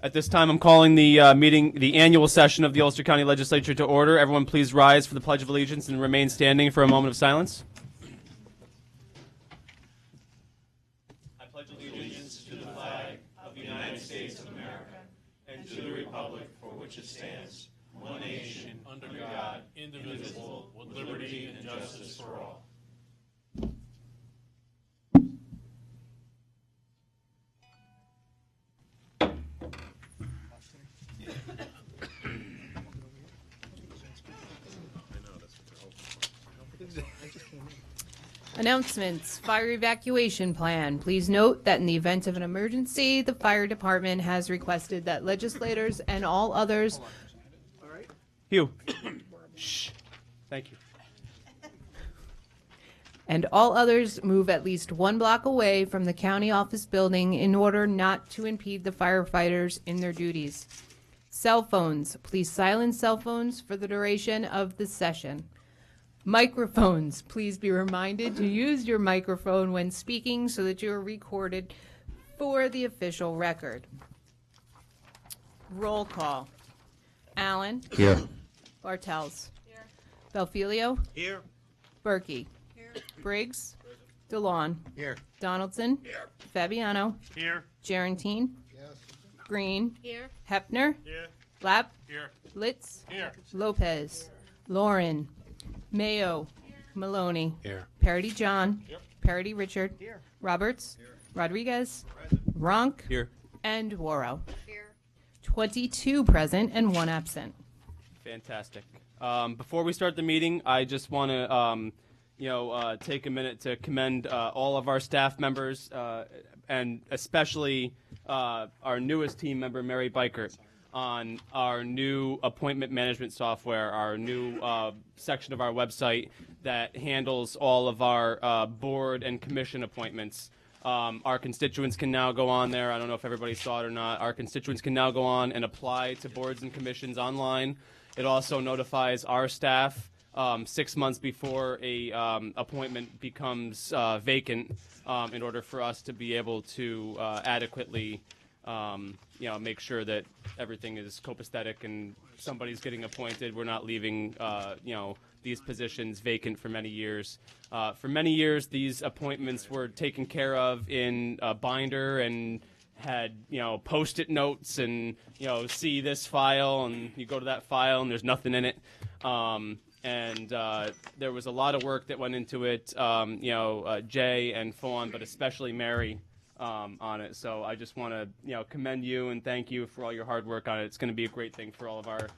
At this time, I'm calling the the annual session of the Ulster County Legislature to order. Everyone please rise for the Pledge of Allegiance and remain standing for a moment of silence. I pledge allegiance to the flag of the United States of America and to the republic for which it stands, one nation, under God, indivisible, with liberty and justice for all. Announcements. Fire evacuation plan. Please note that in the event of an emergency, the fire department has requested that legislators and all others... Hugh. Shh. Thank you. And all others move at least 1 block away from the county office building in order not to impede the firefighters in their duties. Cell phones. Please silence cell phones for the duration of the session. Microphones. Please be reminded to use your microphone when speaking so that you are recorded for the official record. Roll call. Allen. Here. Bartels. Here. Belfilio. Here. Berkey. Here. Briggs. DeLon. Here. Donaldson. Here. Fabiano. Here. Gerantine. Yes. Green. Here. Hepner. Here. Lapp. Here. Litz. Here. Lopez. Lauren. Mayo. Maloney. Here. Parity John. Yep. Parity Richard. Here. Roberts. Here. Rodriguez. Present. Ronk. Here. And Waro. Here. 22 present and 1 absent. Fantastic. Before we start the meeting, I just want to, take a minute to commend all of our staff members and especially our newest team member, Mary Bikert, on our new appointment management software, our new section of our website that handles all of our board and commission appointments. Our constituents can now go on there. I don't know if everybody saw it or not. Our constituents can now go on and apply to boards and commissions online. It also notifies our staff 6 months before a appointment becomes vacant in order for us to be able to adequately make sure that everything is copacetic and somebody's getting appointed. We're not leaving these positions vacant for many years. For many years, these appointments were taken care of in a binder and had post-it notes and see this file, and you go to that file and there's nothing in it. And there was a lot of work that went into it. Jay and Fawn, but especially Mary, on it. So I just want to commend you and thank you for all your hard work on it. It's going to be a great thing for all of our.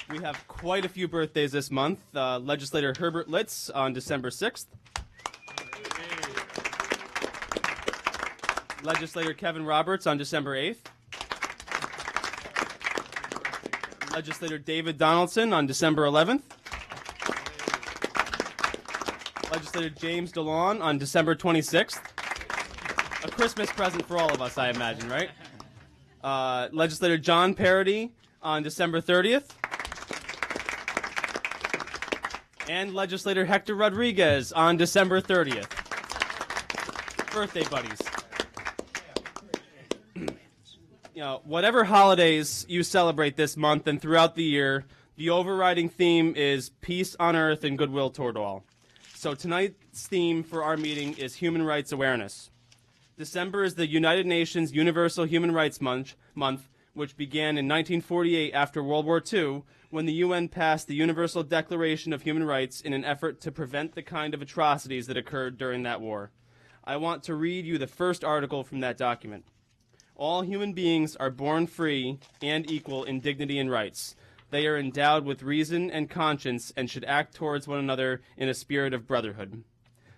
We have quite a few birthdays this month. Legislator Herbert Litz on December 6th. Legislator Kevin Roberts on December 8th. Legislator David Donaldson on December 11th. Legislator James DeLon on December 26th. A Christmas present for all of us, I imagine, right? Legislator John Parity on December 30th. And Legislator Hector Rodriguez on December 30th. Birthday buddies. Whatever holidays you celebrate this month and throughout the year, the overriding theme is peace on earth and goodwill toward all. So tonight's theme for our meeting is human rights awareness. December is the United Nations Universal Human Rights Month, which began in 1948 after World War II, when the UN passed the Universal Declaration of Human Rights in an effort to prevent the kind of atrocities that occurred during that war. I want to read you the first article from that document. All human beings are born free and equal in dignity and rights. They are endowed with reason and conscience and should act towards one another in a spirit of brotherhood.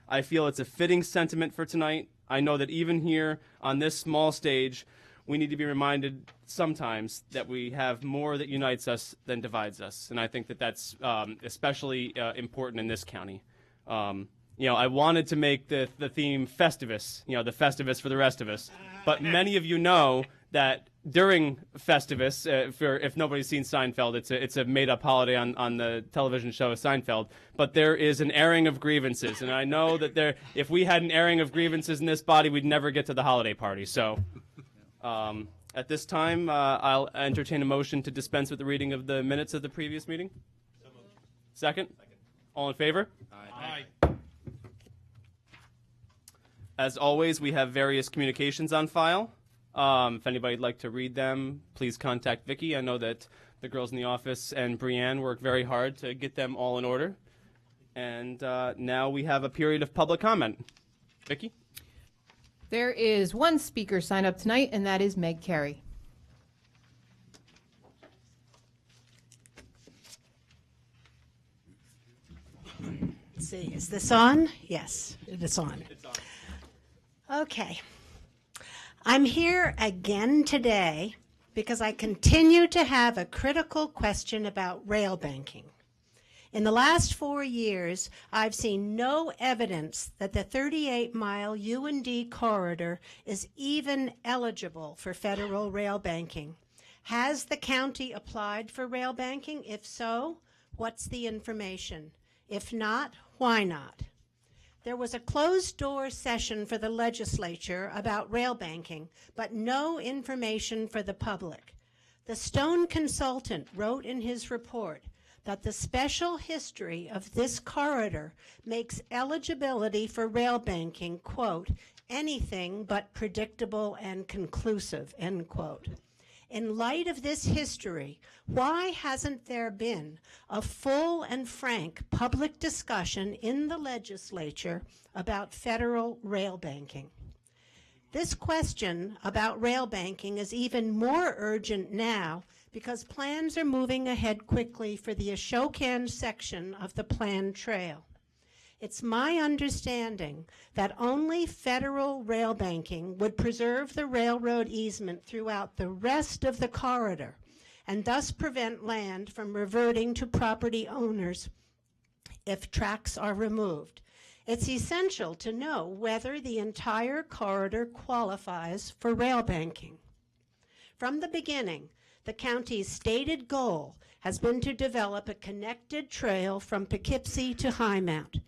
I feel it's a fitting sentiment for tonight. I know that even here on this small stage, we need to be reminded sometimes that we have more that unites us than divides us. And I think that that's especially important in this county. I wanted to make the theme Festivus, the Festivus for the rest of us. But many of you know that during Festivus, if nobody's seen Seinfeld, it's a made-up holiday on the television show Seinfeld. But there is an airing of grievances, and I know that if we had an airing of grievances in this body, we'd never get to the holiday party. So, at this time, I'll entertain a motion to dispense with the reading of the minutes of the previous meeting. Second? All in favor? Aye. As always, we have various communications on file. If anybody'd like to read them, please contact Vicky. I know that the girls in the office and Brianne work very hard to get them all in order. And now we have a period of public comment. Vicky? There is one speaker signed up tonight, and that is Meg Carey. Let's see, is this on? Yes, it is on. It's on. Okay. I'm here again today because I continue to have a critical question about rail banking. In the last 4 years, I've seen no evidence that the 38-mile U&D corridor is even eligible for federal rail banking. Has the county applied for rail banking? If so, what's the information? If not, why not? There was a closed-door session for the legislature about rail banking, but no information for the public. The Stone consultant wrote in his report that the special history of this corridor makes eligibility for rail banking, quote, anything but predictable and conclusive, end quote. In light of this history, why hasn't there been a full and frank public discussion in the legislature about federal rail banking? This question about rail banking is even more urgent now because plans are moving ahead quickly for the Ashokan section of the planned trail. It's my understanding that only federal rail banking would preserve the railroad easement throughout the rest of the corridor and thus prevent land from reverting to property owners if tracks are removed. It's essential to know whether the entire corridor qualifies for rail banking. From the beginning, the county's stated goal has been to develop a connected trail from Poughkeepsie to High Mount.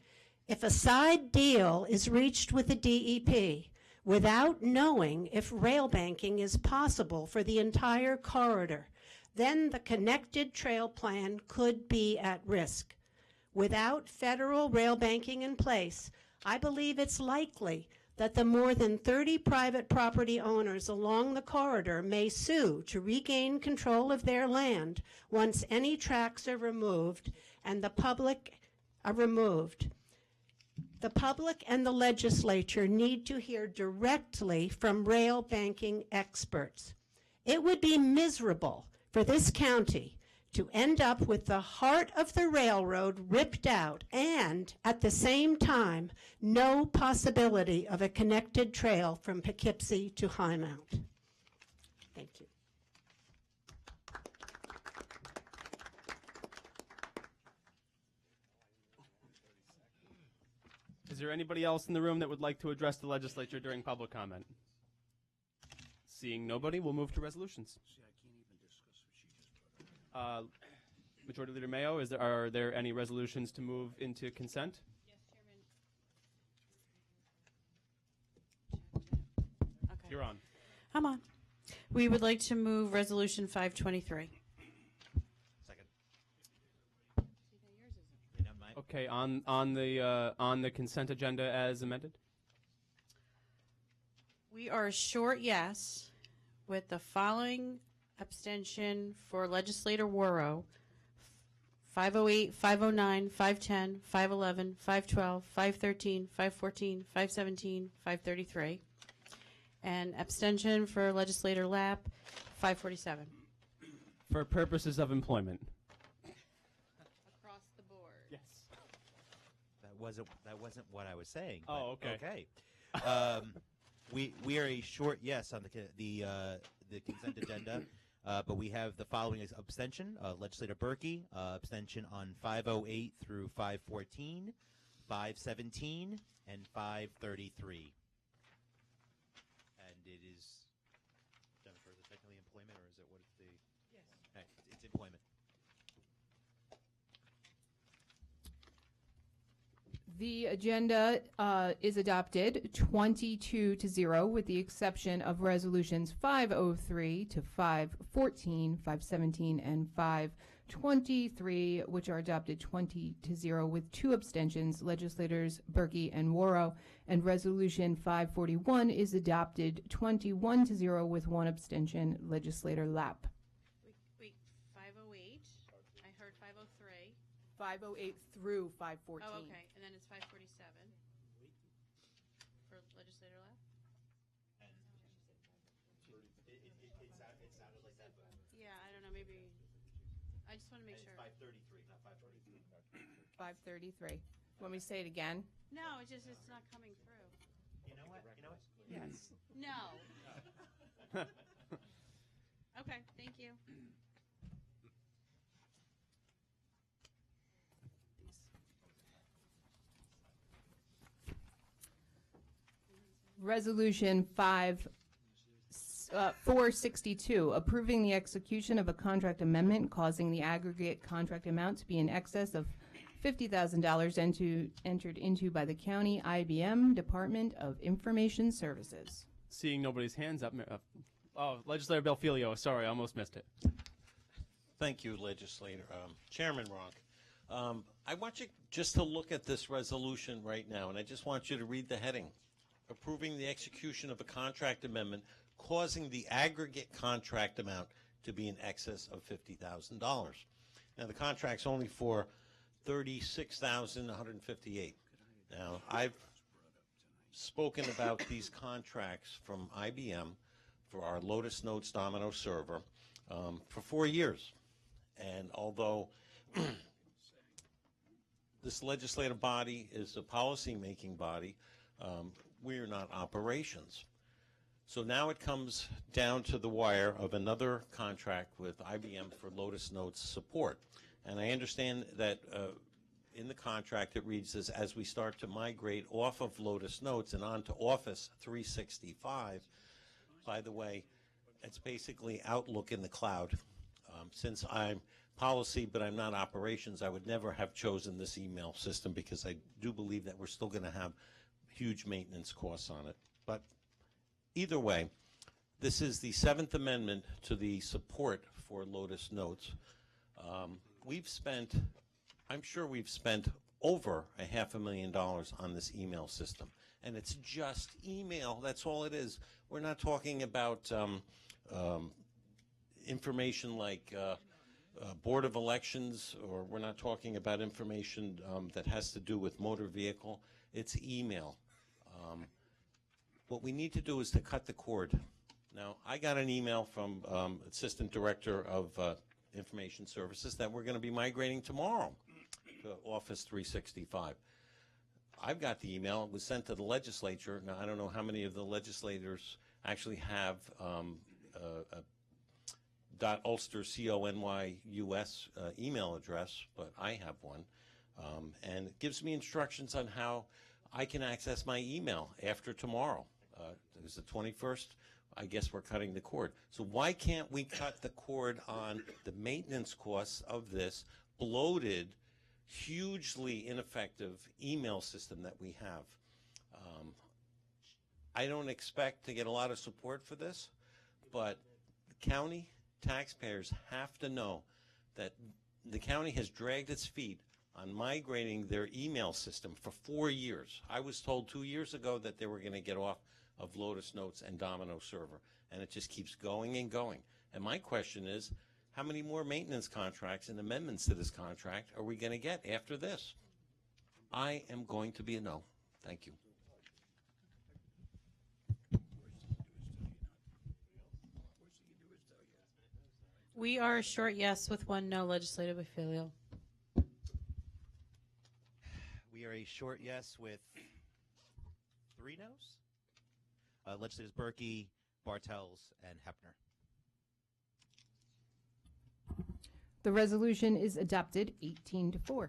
If a side deal is reached with the DEP without knowing if rail banking is possible for the entire corridor, then the connected trail plan could be at risk. Without federal rail banking in place, I believe it's likely that the more than 30 private property owners along the corridor may sue to regain control of their land once any tracks are removed and the public are removed. The public and the legislature need to hear directly from rail banking experts. It would be miserable for this county to end up with the heart of the railroad ripped out and, at the same time, no possibility of a connected trail from Poughkeepsie to High Mount. Thank you. Is there anybody else in the room that would like to address the legislature during public comment? Seeing nobody, we'll move to resolutions. Majority Leader Mayo, are there any resolutions to move into consent? Yes, Chairman. Okay. You're on. I'm on. We would like to move Resolution 523. Second. Okay, on the consent agenda as amended. We are a short yes with the following abstention for Legislator Worrow: 508, 509, 510, 511, 512, 513, 514, 517, 533. And abstention for Legislator Lapp, 547. For purposes of employment. Across the board. Yes. That wasn't what I was saying. Oh, but okay. Okay. We are a short yes on the consent agenda, but we have the following as abstention: Legislator Berkey, abstention on 508 through 514, 517, and 533. And it is Jennifer, the technically The agenda is adopted 22-0 with the exception of resolutions 503 to 514, 517, and 523, which are adopted 20-0 with 2 abstentions, legislators Berkey and Worrow, and resolution 541 is adopted 21-0 with 1 abstention, legislator Lapp. Wait, 508. I heard 503. 508 through 514. Oh, okay. And then it's 547 for legislator left? It sounded like that, but Yeah, I don't know. Maybe. I just want to make sure. 533, not 543. 533. Want me to say it again? No, it's just it's not coming through. You know what? Yes. No. Okay, thank you. Resolution 462, approving the execution of a contract amendment causing the aggregate contract amount to be in excess of $50,000 entered into by the county IBM Department of Information Services. Seeing nobody's hands up. Oh, Legislator Belfilio. Sorry, I almost missed it. Thank you, Legislator. Chairman Ronk, I want you just to look at this resolution right now, and I just want you to read the heading. Approving the execution of a contract amendment causing the aggregate contract amount to be in excess of $50,000. Now, the contract's only for $36,158. Now, I've spoken about these contracts from IBM for our Lotus Notes Domino server for 4 years. And although this legislative body is a policy-making body, we're not operations. So now it comes down to the wire of another contract with IBM for Lotus Notes support. And I understand that in the contract it reads as we start to migrate off of Lotus Notes and onto Office 365, by the way, it's basically Outlook in the cloud. Since I'm policy but I'm not operations, I would never have chosen this email system because I do believe that we're still going to have huge maintenance costs on it. But either way, this is the 7th Amendment to the support for Lotus Notes. I'm sure we've spent over $500,000 on this email system. And it's just email, that's all it is. We're not talking about information like Board of Elections, or we're not talking about information that has to do with motor vehicle. It's email. What we need to do is to cut the cord. Now, I got an email from Assistant Director of Information Services that we're going to be migrating tomorrow to Office 365. I've got the email. It was sent to the legislature. Now, I don't know how many of the legislators actually have .ulster, CONYUS email address, but I have one. And it gives me instructions on how I can access my email after tomorrow. It was the 21st. I guess we're cutting the cord. So why can't we cut the cord on the maintenance costs of this bloated, hugely ineffective email system that we have? I don't expect to get a lot of support for this, but the county taxpayers have to know that the county has dragged its feet on migrating their email system for 4 years. I was told 2 years ago that they were going to get off of Lotus Notes and Domino Server, and it just keeps going and going. And my question is, how many more maintenance contracts and amendments to this contract are we going to get after this? I am going to be a no. Thank you. We are a short yes with 1 no, Legislative Affiliate. We are a short yes with 3 no's. Legislators Berkey, Bartels, and Hepner. The resolution is adopted 18-4.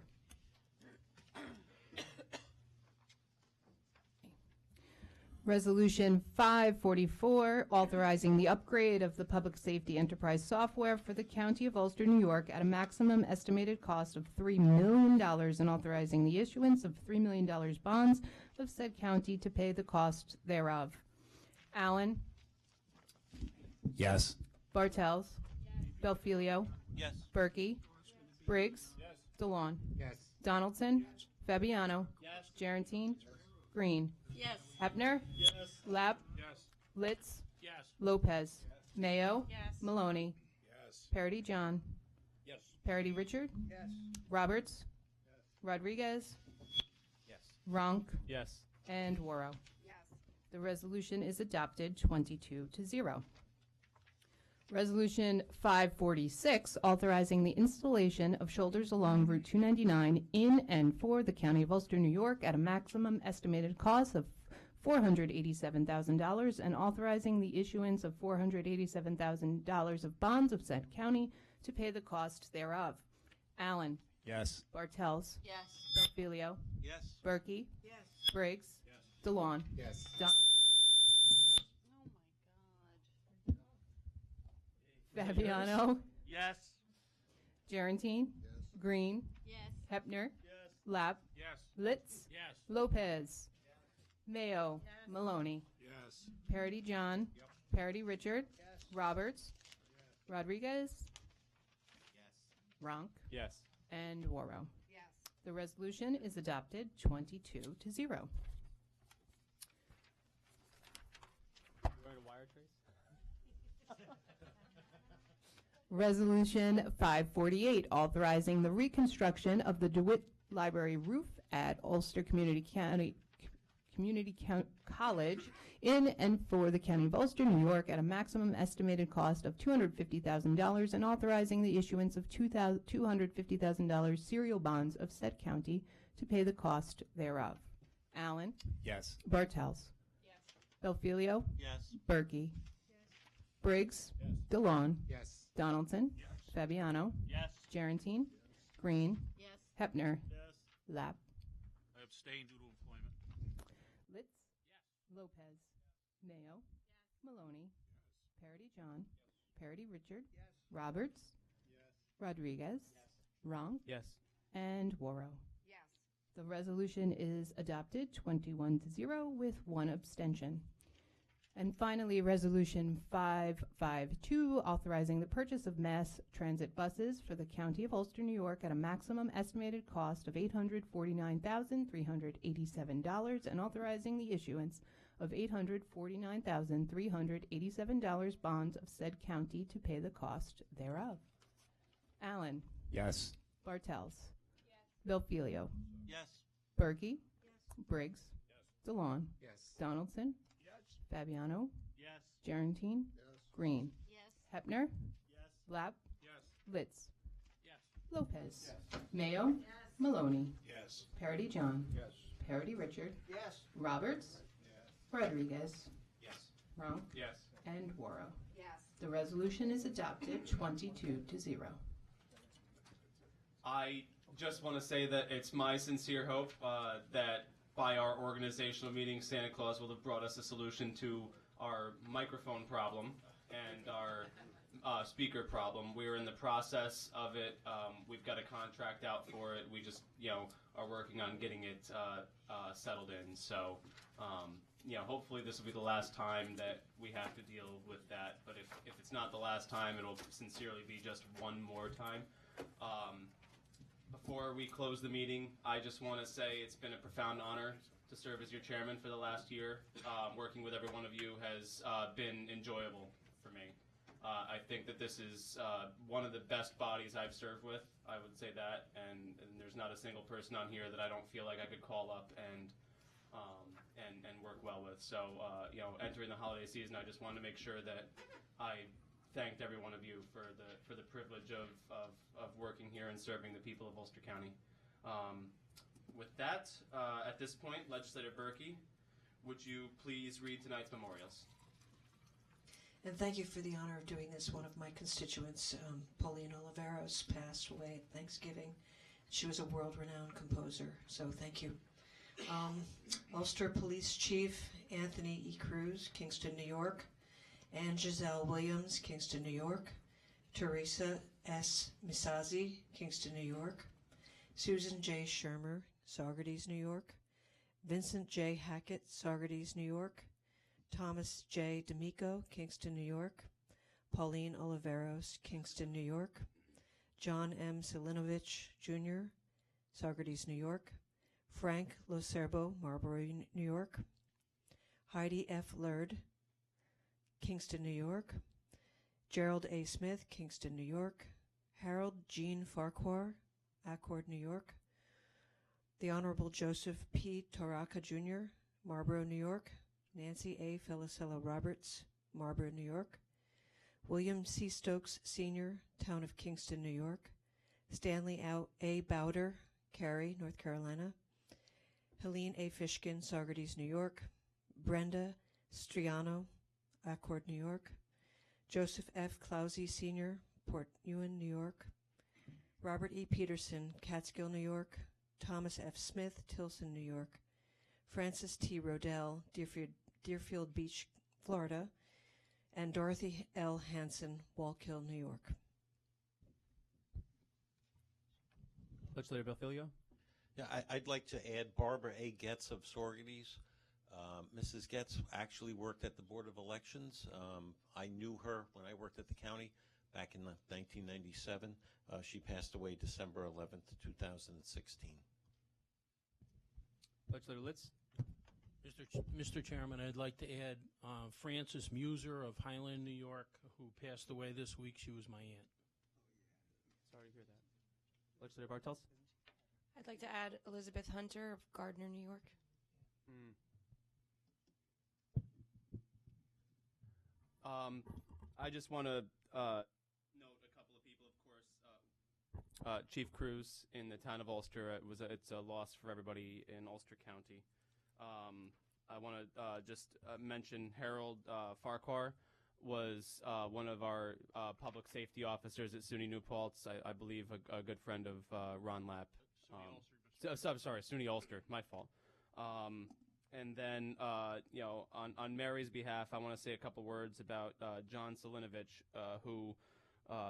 Resolution 544, authorizing the upgrade of the public safety enterprise software for the County of Ulster, New York at a maximum estimated cost of $3 million and authorizing the issuance of $3 million bonds of said county to pay the cost thereof. Allen. Yes. Bartels. Belfilio. Yes. Berkey. Briggs. DeLon. Yes. Donaldson. Fabiano. Gerantine. Green. Yes. Hepner. Lapp. Litz. Lopez. Mayo. Yes. Maloney. Parity John. Parity Richard. Roberts. Rodriguez. Ronk. Yes. And Worrow. The resolution is adopted 22-0. Resolution 546, authorizing the installation of shoulders along Route 299 in and for the County of Ulster, New York at a maximum estimated cost of $487,000 and authorizing the issuance of $487,000 of bonds of said county to pay the cost thereof. Allen. Yes. Bartels. Yes. Belfilio. Yes. Berkey. Briggs. DeLon. Yes. Donaldson. Oh my God. Fabiano. Yes. Gerantine. Green. Yes. Hepner. Lapp. Litz. Lopez. Mayo. Maloney. Parity John. Parity Richard. Roberts. Rodriguez. Ronk. Yes. And Worrow. The resolution is adopted 22-0. Resolution 548, authorizing the reconstruction of the DeWitt Library roof at Ulster College in and for the County of Ulster, New York at a maximum estimated cost of $250,000 and authorizing the issuance of $250,000 serial bonds of said county to pay the cost thereof. Allen. Yes. Bartels. Belfilio. Yes. Berkey. Briggs. DeLon. Yes. Donaldson. Fabiano. Gerantine. Green. Yes. Hepner. Lapp. I abstain due to employment. Litz. Lopez. Mayo. Maloney. Parity John. Parity Richard. Roberts. Rodriguez. Ronk. Yes. And Worrow. The resolution is adopted 21-0 with one abstention. And finally, Resolution 552, authorizing the purchase of mass transit buses for the County of Ulster, New York at a maximum estimated cost of $849,387 and authorizing the issuance of $849,387 bonds of said county to pay the cost thereof. Allen. Yes. Bartels. Belfilio. Yes. Berkey. Briggs. DeLon. Yes. Donaldson. Fabiano. Yes. Gerantine. Green. Yes. Hepner. Lapp. Litz. Yes. Lopez. Mayo. Maloney. Yes. Parity John. Parity Richard. Roberts. Rodriguez. Ronk. Yes. And Worrow. The resolution is adopted 22-0. I just want to say that it's my sincere hope that by our organizational meeting, Santa Claus will have brought us a solution to our microphone problem and our speaker problem. We're in the process of it. We've got a contract out for it. We just, are working on getting it settled in. So, hopefully this will be the last time that we have to deal with that. But if it's not the last time, it'll sincerely be just one more time. Before we close the meeting, I just want to say it's been a profound honor to serve as your chairman for the last year. Working with every one of you has been enjoyable for me. I think that this is one of the best bodies I've served with. I would say that, and there's not a single person on here that I don't feel like I could call up and work well with. So, entering the holiday season, I just wanted to make sure that I thanked every one of you for the privilege of working here and serving the people of Ulster County. With that, at this point, Legislator Berkey, would you please read tonight's memorials? And thank you for the honor of doing this. One of my constituents, Pauline Oliveros, passed away at Thanksgiving. She was a world-renowned composer, so thank you. Ulster Police Chief Anthony E. Cruz, Kingston, New York. Anne Giselle Williams, Kingston, New York. Teresa S. Misazi, Kingston, New York. Susan J. Shermer, Saugerties, New York. Vincent J. Hackett, Saugerties, New York. Thomas J. D'Amico, Kingston, New York. Pauline Oliveros, Kingston, New York. John M. Selinovich, Jr., Saugerties, New York. Frank Loserbo, Marlborough, New York. Heidi F. Lurd, Kingston, New York. Gerald A. Smith, Kingston, New York. Harold Jean Farquhar, Accord, New York. The Honorable Joseph P. Toraka, Jr., Marlborough, New York. Nancy A. Felicella Roberts, Marlborough, New York. William C. Stokes, Sr., Town of Kingston, New York. Stanley A. Bowder, Cary, North Carolina. Helene A. Fishkin, Saugerties, New York. Brenda Striano, Accord, New York. Joseph F. Clausey, Sr., Port Ewan, New York. Robert E. Peterson, Catskill, New York. Thomas F. Smith, Tilson, New York. Francis T. Rodell, Deerfield Beach, Florida. And Dorothy L. Hansen, Wallkill, New York. Legislator Belfiglio. Yeah, I'd like to add Barbara A. Getz of Saugerties. Mrs. Getz actually worked at the Board of Elections. I knew her when I worked at the county back in 1997. She passed away December 11th, 2016. Legislator Litz. Mr. Chairman, I'd like to add Frances Muser of Highland, New York, who passed away this week. She was my aunt. Sorry to hear that. Legislator Bartels. I'd like to add Elizabeth Hunter of Gardner, New York. I just want to note a couple of people, of course. Chief Cruz in the town of Ulster. It's a loss for everybody in Ulster County. I want to just mention Harold Farquhar was one of our public safety officers at SUNY New Paltz. I believe a good friend of Ron Lapp. SUNY Ulster. My fault. And then, on Mary's behalf, I want to say a couple words about John Selinovich, who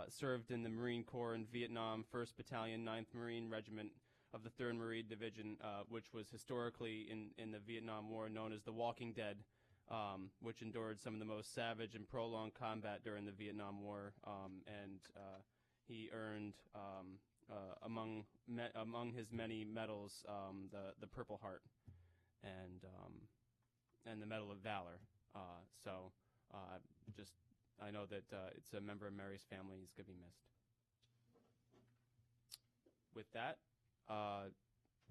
served in the Marine Corps in Vietnam, 1st Battalion, 9th Marine Regiment of the 3rd Marine Division, which was historically in the Vietnam War known as the Walking Dead, which endured some of the most savage and prolonged combat during the Vietnam War, and he earned, among his many medals, the Purple Heart and the Medal of Valor. I know that it's a member of Mary's family. He's going to be missed. With that,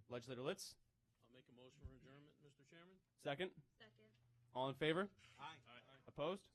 Legislator Litz. I'll make a motion for adjournment, Mr. Chairman. Second? Second. All in favor? Aye. Opposed?